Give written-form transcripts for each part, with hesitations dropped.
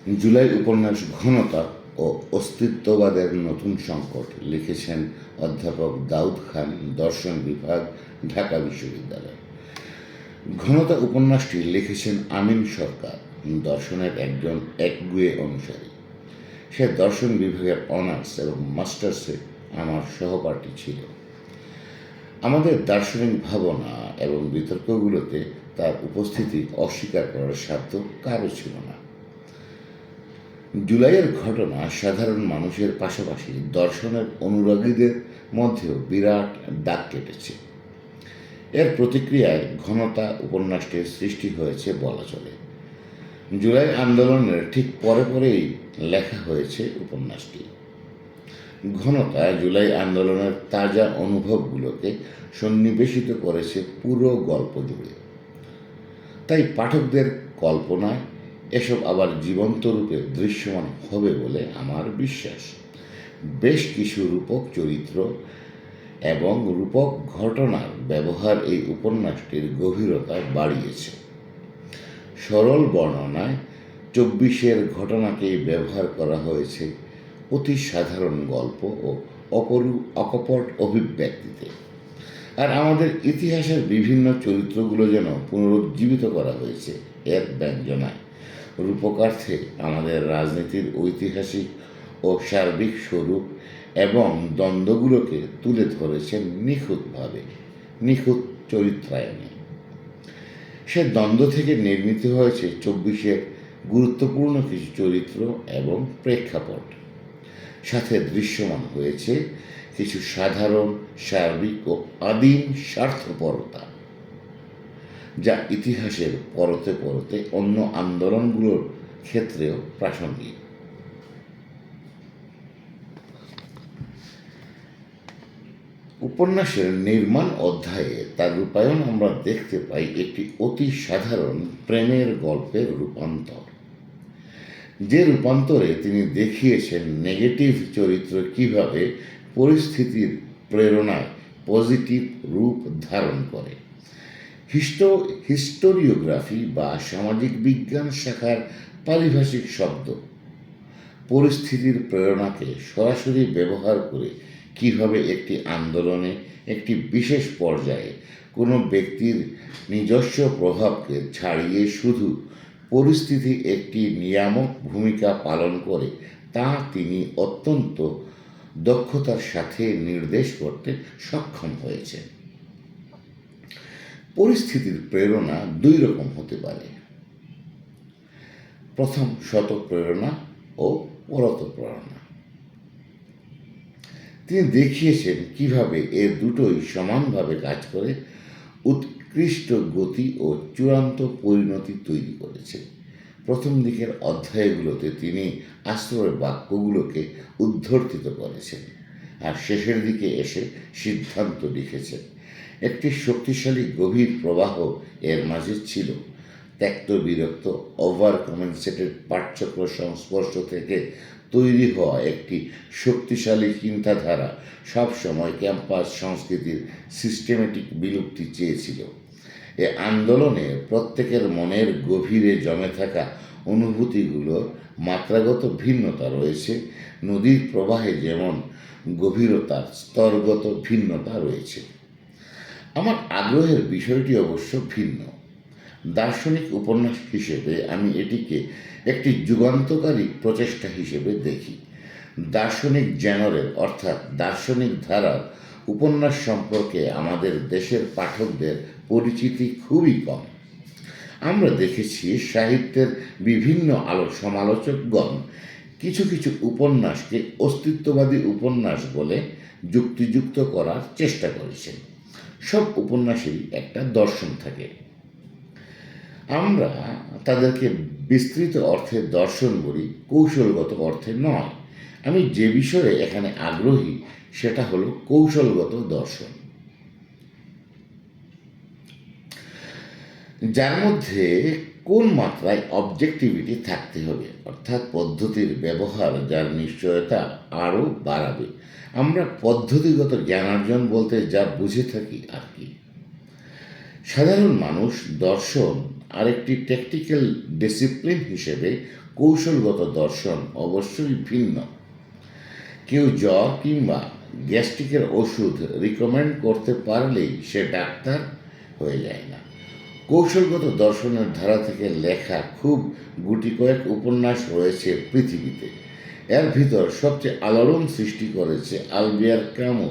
জুলাই উপন্যাস ঘনতা ও অস্তিত্ববাদের নতুন সংকট লিখেছেন অধ্যাপক দাউদ খান, দর্শন বিভাগ, ঢাকা বিশ্ববিদ্যালয়। ঘনতা উপন্যাসটি লিখেছেন আমিন সরকার, দর্শনের একজন একগুঁয়ে অনুসারী। সে দর্শন বিভাগের অনার্স এবং মাস্টার্সে আমার সহপাঠী ছিল। আমাদের দার্শনিক ভাবনা এবং বিতর্কগুলোতে তার উপস্থিতি অস্বীকার করার সাধ্য কারও ছিল না। জুলাইয়ের ঘটনা সাধারণ মানুষের পাশাপাশি দর্শনের অনুরাগীদের মধ্যেও বিরাট দাগ কেটেছে। এর প্রতিক্রিয়ায় ঘনতা উপন্যাসটির সৃষ্টি হয়েছে বলা চলে। জুলাই আন্দোলনের ঠিক পরে পরেই লেখা হয়েছে উপন্যাসটি। ঘনতা জুলাই আন্দোলনের তাজা অনুভবগুলোকে সন্নিবেশিত করেছে পুরো গল্প জুড়ে। তাই পাঠকদের কল্পনায় এসব আবার জীবন্ত রূপে দৃশ্যমান হবে বলে আমার বিশ্বাস। বেশ কিছু রূপক চরিত্র এবং রূপক ঘটনার ব্যবহার এই উপন্যাসটির গভীরতা বাড়িয়েছে। সরল বর্ণনায় ২৪-এর ঘটনাকেই ব্যবহার করা হয়েছে অতি সাধারণ গল্প ও অকপট অভিব্যক্তিতে। আর আমাদের ইতিহাসের বিভিন্ন চরিত্রগুলো যেন পুনরুজ্জীবিত করা হয়েছে এর ব্যঞ্জনায়। রূপকার্থে আমাদের রাজনীতির ঐতিহাসিক ও সার্বিক স্বরূপ এবং দ্বন্দ্বগুলোকে তুলে ধরেছেন নিখুঁতভাবে, নিখুঁত চরিত্রায়নে। সে দ্বন্দ্ব থেকে নির্মিত হয়েছে ২৪-এর গুরুত্বপূর্ণ কিছু চরিত্র এবং প্রেক্ষাপট। সাথে দৃশ্যমান হয়েছে কিছু সাধারণ, সার্বিক ও আদিম স্বার্থপরতা, যা ইতিহাসের পরতে পরতে অন্য আন্দোলনগুলোর ক্ষেত্রেও প্রাসঙ্গিক। উপন্যাসের নির্মাণ অধ্যায়ে তার রূপায়ণ আমরা দেখতে পাই একটি অতি সাধারণ প্রেমের গল্পের রূপান্তর। যে রূপান্তরে তিনি দেখিয়েছেন নেগেটিভ চরিত্র কিভাবে পরিস্থিতির প্রেরণায় পজিটিভ রূপ ধারণ করে। হিস্টোরিওগ্রাফি বা সামাজিক বিজ্ঞান শাখার পারিভাষিক শব্দ পরিস্থিতির প্রেরণাকে সরাসরি ব্যবহার করে কিভাবে একটি আন্দোলনে একটি বিশেষ পর্যায়ে কোনো ব্যক্তির নিজস্ব প্রভাবকে ছাড়িয়ে শুধু পরিস্থিতি একটি নিয়ামক ভূমিকা পালন করে তা তিনি অত্যন্ত দক্ষতার সাথে নির্দেশ করতে সক্ষম হয়েছেন। পরিস্থিতির প্রেরণা দুই রকম হতে পারে। প্রথম, স্বতঃপ্রেরণা ও পরতঃপ্রেরণা। তিনি দেখিয়েছেন কিভাবে এ দুটোই সমানভাবে কাজ করে উৎকৃষ্ট গতি ও চূড়ান্ত পরিণতি তৈরি করেছে। প্রথম দিকের অধ্যায়গুলোতে তিনি আশ্রয় বাক্যগুলোকে উদ্ধর্তিত করেছেন, আর শেষের দিকে এসে সিদ্ধান্ত লিখেছেন। একটি শক্তিশালী গভীর প্রবাহ এর মাঝে ছিল। ত্যক্ত বিরক্ত ওভার কমেন্সেটেড পাঠচক্র সংস্পর্শ থেকে তৈরি হওয়া একটি শক্তিশালী চিন্তাধারা সবসময় ক্যাম্পাস সংস্কৃতির সিস্টেমেটিক বিলুপ্তি চেয়েছিল। এ আন্দোলনে প্রত্যেকের মনের গভীরে জমে থাকা অনুভূতিগুলোর মাত্রাগত ভিন্নতা রয়েছে। নদীর প্রবাহে যেমন গভীরতার স্তরগত ভিন্নতা রয়েছে। আমার আগ্রহের বিষয়টি অবশ্য ভিন্ন। দার্শনিক উপন্যাস হিসেবে আমি এটিকে একটি যুগান্তকারী প্রচেষ্টা হিসেবে দেখি। দার্শনিক জেনরের অর্থাৎ দার্শনিক ধারার উপন্যাস সম্পর্কে আমাদের দেশের পাঠকদের পরিচিতি খুবই কম। আমরা দেখেছি সাহিত্যের বিভিন্ন সমালোচকগণ কিছু কিছু উপন্যাসকে অস্তিত্ববাদী উপন্যাস বলে যুক্তিযুক্ত করার চেষ্টা করেছেন। সব উপন্যাসেই একটা দর্শন থাকে। আমরা তাদেরকে বিস্তৃত অর্থে দর্শন বলি, কৌশলগত অর্থে নয়। আমি যে বিষয়ে এখানে আগ্রহী সেটা হলো কৌশলগত দর্শন, যার মধ্যে কোন মাত্রায় অবজেক্টিভিটি থাকতে হবে, অর্থাৎ পদ্ধতির ব্যবহার যার নিশ্চয়তা আরও বাড়াবে। আমরা পদ্ধতিগত জ্ঞানার্জন বলতে যা বুঝে থাকি আর কি। সাধারণ মানুষ দর্শন আরেকটি টেকনিক্যাল ডিসিপ্লিন হিসেবে কৌশলগত দর্শন অবশ্যই ভিন্ন। কেউ জ্বর কিংবা গ্যাস্ট্রিকের ওষুধ রিকমেন্ড করতে পারলেই সে ডাক্তার হয়ে যায় না। কৌশলগত দর্শনের ধারা থেকে লেখা খুব গুটি কয়েক উপন্যাস রয়েছে পৃথিবীতে। এর ভিতর সবচেয়ে আলোড়ন সৃষ্টি করেছে আলবিয়ার ক্যামু,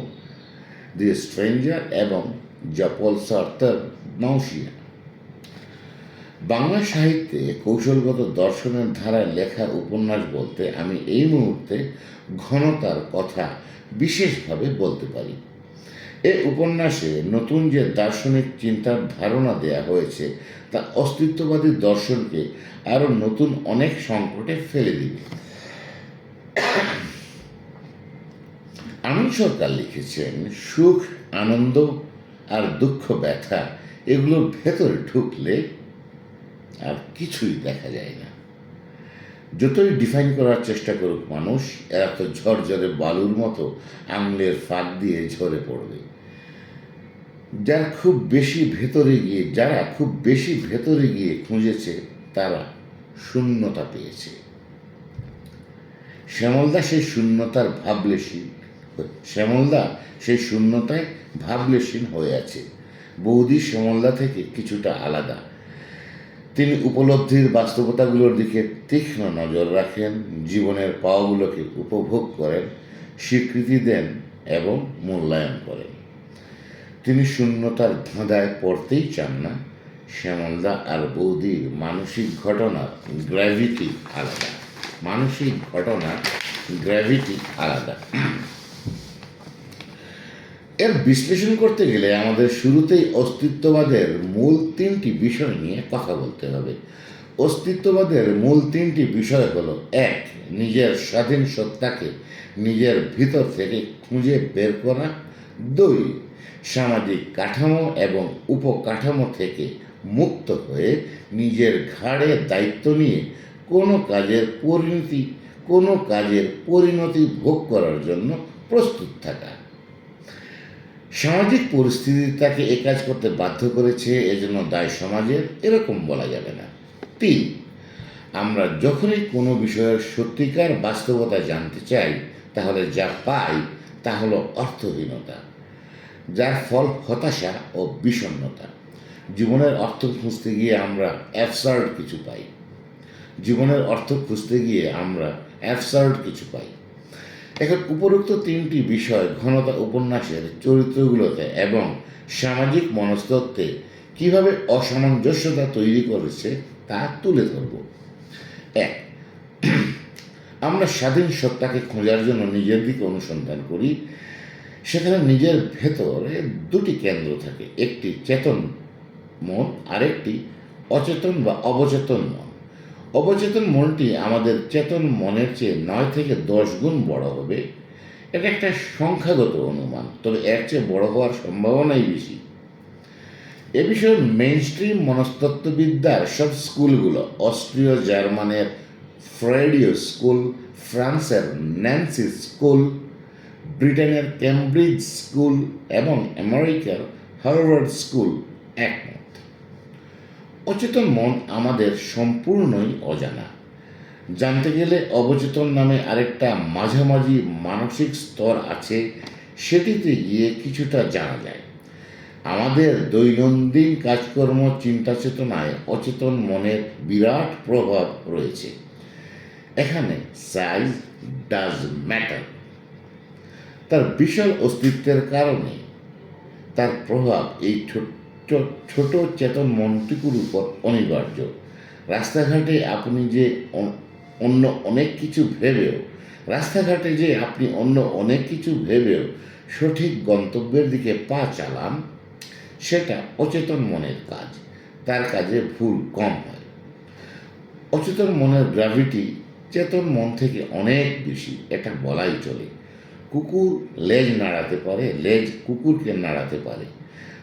দি স্ট্রেঞ্জার এবং জপল সার্ত্রের নাউসিয়া। বাংলা সাহিত্যে কৌশলগত দর্শনের ধারায় লেখা উপন্যাস বলতে আমি এই মুহূর্তে ঘনতার কথা বিশেষভাবে বলতে পারি। এ উপন্যাসে নতুন যে দার্শনিক চিন্তার ধারণা দেয়া হয়েছে তা অস্তিত্ববাদী দর্শনকে আরও নতুন অনেক সংকটে ফেলে দিবে। আনন্দ সরকার লিখেছেন, সুখ, আনন্দ আর দুঃখ, ব্যথা এগুলোর ভেতরে ঢুকলে আর কিছুই দেখা যায় না। যতই ডিফাইন করার চেষ্টা করুক মানুষ, এরা তো ঝরঝরে বালুর মতো আঙুলের ফাঁক দিয়ে ঝরে পড়বে। যারা খুব বেশি ভেতরে গিয়ে খুঁজেছে তারা শূন্যতা পেয়েছে। শ্যামলদা সেই শূন্যতায় ভাবলেশীন হয়ে আছে। বৌদি শ্যামলদা থেকে কিছুটা আলাদা। তিনি উপলব্ধির বাস্তবতাগুলোর দিকে তীক্ষ্ণ নজর রাখেন, জীবনের পাওয়াগুলোকে উপভোগ করেন, স্বীকৃতি দেন এবং মূল্যায়ন করেন। তিনি শূন্যতার ধাঁধায় পড়তেই চান না। শ্যামলদা আর বৌদির মানসিক ঘটনার গ্র্যাভিটি আলাদা। এর বিশ্লেষণ করতে গেলে আমাদের শুরুতেই অস্তিত্ববাদের মূল তিনটি বিষয় নিয়ে কথা বলতে হবে। অস্তিত্ববাদের মূল তিনটি বিষয় হলো: 1. নিজের স্বাধীন সত্তাকে নিজের ভিতর থেকে খুঁজে বের করা। 2. সামাজিক কাঠামো এবং উপকাঠামো থেকে মুক্ত হয়ে নিজের ঘাড়ে দায়িত্ব নিয়ে কোনো কাজের পরিণতি ভোগ করার জন্য প্রস্তুত থাকা। সামাজিক পরিস্থিতি তাকে এ কাজ করতে বাধ্য করেছে, এজন্য দায় সমাজের, এরকম বলা যাবে না। 3. আমরা যখনই কোনো বিষয়ের সত্যিকার বাস্তবতা জানতে চাই, তাহলে যা পাই তা হলো অর্থহীনতা, যার ফল হতাশা ও বিষণ্ণতা। জীবনের অর্থ খুঁজতে গিয়ে আমরা অ্যাবসার্ড কিছু পাই। এখন উপরোক্ত তিনটি বিষয় ঘনতা উপন্যাসের চরিত্রগুলোতে এবং সামাজিক মনস্তত্ত্বে কিভাবে অসামঞ্জস্যতা তৈরি করেছে তা তুলে ধরব। 1. আমরা স্বাধীন সত্তাকে খোঁজার জন্য নিজের দিকে অনুসন্ধান করি। সেখানে নিজের ভেতরে দুটি কেন্দ্র থাকে, একটি চেতন মন, আরেকটি অচেতন বা অবচেতন মন। অবচেতন মনটি আমাদের চেতন মনের চেয়ে 9 থেকে 10 গুণ বড় হবে। এটা একটা সংখ্যাগত অনুমান, তবে এর চেয়ে বড় হওয়ার সম্ভাবনাই বেশি। এ বিষয়ে মেইনস্ট্রিম মনস্তত্ত্ববিদ্যার সব স্কুলগুলো, অস্ট্রীয় জার্মানের ফ্রেডীয় স্কুল, ফ্রান্সের ন্যান্সি স্কুল, ব্রিটেনের ক্যামব্রিজ স্কুল এবং আমেরিকার হার্ভার্ড স্কুল একমত। অচেতন মন আমাদের সম্পূর্ণই অজানা। জানতে গেলে অবচেতন নামে আরেকটা মাঝামাঝি মানসিক স্তর আছে, সেটিতে গিয়ে কিছুটা জানা যায়। আমাদের দৈনন্দিন কাজকর্ম, চিন্তা চেতনায় অচেতন মনের বিরাট প্রভাব রয়েছে। এখানে সাইজ ডাজ ম্যাটার। তার বিশাল অস্তিত্বের কারণে তার প্রভাব এই ছোট চেতন মনটুকুর উপর অনিবার্য। রাস্তাঘাটে আপনি যে অন্য অনেক কিছু ভেবেও সঠিক গন্তব্যের দিকে পা চালান, সেটা অচেতন মনের কাজ। তার কাজে ভুল কম হয়। অচেতন মনের গ্র্যাভিটি চেতন মন থেকে অনেক বেশি, এটা বলাই চলে। কুকুর লেজ নাড়াতে পারে, লেজ কুকুরকে নাড়াতে পারে।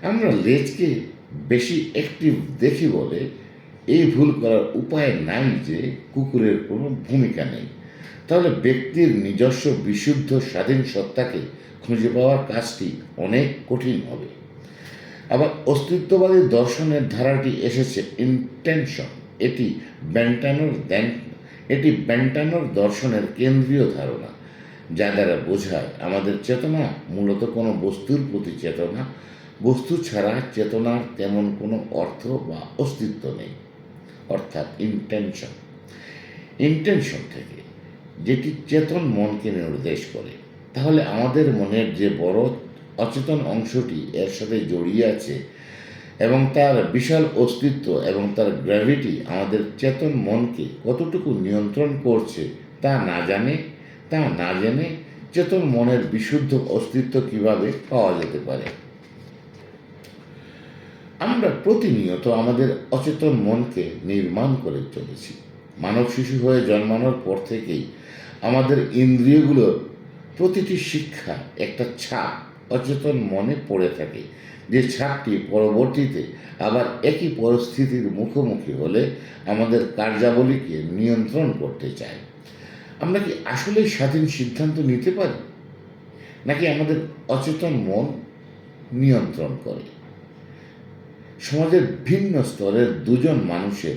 আমরা লেজকে বেশি অ্যাক্টিভ দেখি বলে এই ভুল করার উপায় নাই যে কুকুরের কোনো ভূমিকা নেই। তাহলে ব্যক্তির নিজস্ব বিশুদ্ধ স্বাধীন সত্তাকে খুঁজে পাওয়ার কাজটি অনেক কঠিন হবে। আবার অস্তিত্ববাদী দর্শনের ধারাটি এসেছে ইন্টেনশন। এটি বেন্টানোর দর্শনের কেন্দ্রীয় ধারণা, যা দ্বারা বোঝায় আমাদের চেতনা মূলত কোনো বস্তুর প্রতি চেতনা। বস্তু ছাড়া চেতনার তেমন কোনো অর্থ বা অস্তিত্ব নেই। অর্থাৎ ইন্টেনশন থেকে যেটি চেতন মনকে নির্দেশ করে, তাহলে আমাদের মনের যে বড় অচেতন অংশটি এর সাথে জড়িয়ে আছে এবং তার বিশাল অস্তিত্ব এবং তার গ্র্যাভিটি আমাদের চেতন মনকে কতটুকু নিয়ন্ত্রণ করছে তা না জেনে চেতন মনের বিশুদ্ধ অস্তিত্ব কিভাবে পাওয়া যেতে পারে। আমরা প্রতিনিয়ত আমাদের অচেতন মনকে নির্মাণ করে চলেছি। মানব শিশু হয়ে জন্মানোর পর থেকেই আমাদের ইন্দ্রিয়গুলোর প্রতিটি শিক্ষা একটা ছাপ অচেতন মনে পড়ে থাকে, যে ছাপটি পরবর্তীতে আবার একই পরিস্থিতির মুখোমুখি হলে আমাদের কার্যাবলীকে নিয়ন্ত্রণ করতে চায়। আমরা কি আসলে স্বাধীন সিদ্ধান্ত নিতে পারি, নাকি আমাদের অচেতন মন নিয়ন্ত্রণ করে? সমাজের ভিন্ন স্তরের দুজন মানুষের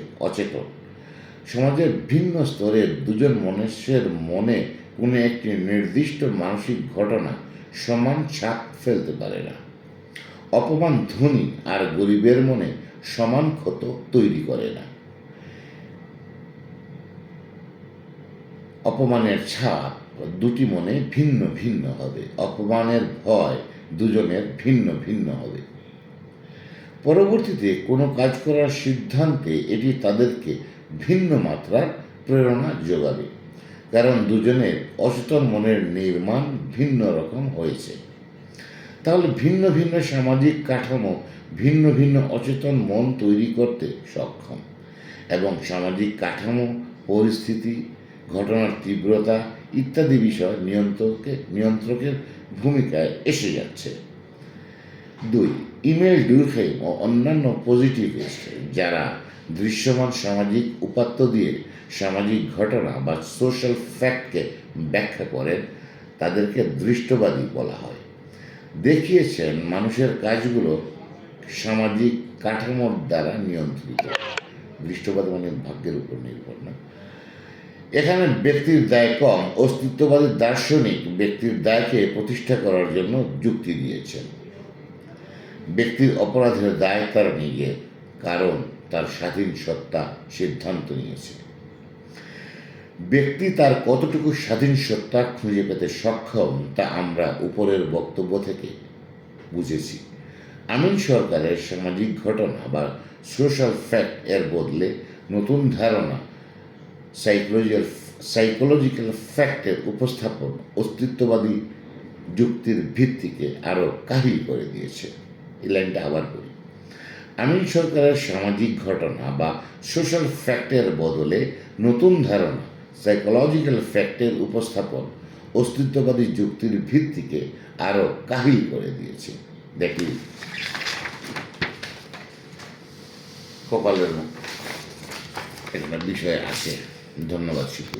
মানুষের মনে কোনো একটি নির্দিষ্ট মানসিক ঘটনা সমান ছাপ ফেলতে পারে না। অপমান ধনী আর গরিবের মনে সমান ক্ষত তৈরি করে না। অপমানের ছাপ দুটি মনে ভিন্ন ভিন্ন হবে। অপমানের ভয় দুজনের ভিন্ন ভিন্ন হবে। পরবর্তীতে কোনো কাজ করার সিদ্ধান্তে এটি তাদেরকে ভিন্ন মাত্রার প্রেরণা যোগাবে, কারণ দুজনের অচেতন মনের নির্মাণ ভিন্ন রকম হয়েছে। তাহলে ভিন্ন ভিন্ন সামাজিক কাঠামো ভিন্ন ভিন্ন অচেতন মন তৈরি করতে সক্ষম, এবং সামাজিক কাঠামো, পরিস্থিতি, ঘটনার তীব্রতা ইত্যাদি বিষয় নিয়ন্ত্রকের ভূমিকায় এসে যাচ্ছে। 2. ইমেল ডুরখেইম ও অন্যান্য পজিটিভিস্ট যারা দৃশ্যমান সামাজিক উপাত্ত দিয়ে সামাজিক ঘটনা বা সোশ্যাল ফ্যাক্টকে ব্যাখ্যা করেন, তাদেরকে দৃষ্টবাদী বলা হয়। দেখিয়েছেন মানুষের কাজগুলো সামাজিক কাঠামোর দ্বারা নিয়ন্ত্রিত। দৃষ্টবাদ মানে ভাগ্যের উপর নির্ভর না। এখানে ব্যক্তির দায় কম। অস্তিত্ববাদী দার্শনিক ব্যক্তির দায়কে প্রতিষ্ঠা করার জন্য যুক্তি দিয়েছেন। ব্যক্তির অপরাধের দায় তার নিজের, কারণ তার স্বাধীন সত্তা সিদ্ধান্ত নিয়েছে। ব্যক্তি তার কতটুকু স্বাধীন সত্তা খুঁজে পেতে সক্ষম তা আমরা উপরের বক্তব্য থেকে বুঝেছি। আমিন সরকারের সামাজিক ঘটনা বা সোশ্যাল ফ্যাক্ট এর বদলে নতুন ধারণা সাইকোলজিক্যাল ফ্যাক্টের উপস্থাপন অস্তিত্ববাদী যুক্তির ভিত্তিকে আরও কাহিল করে দিয়েছে। এই লাইনটা আবার বলি। আমিন সরকারের সামাজিক ঘটনা বা সোশ্যাল ফ্যাক্টের বদলে নতুন ধারণা সাইকোলজিক্যাল ফ্যাক্টের উপস্থাপন অস্তিত্ববাদী যুক্তির ভিত্তিকে আরও কাহিল করে দিয়েছে। দেখি কপালের একটা বিষয় আছে। ধন্যবাদ শিখু।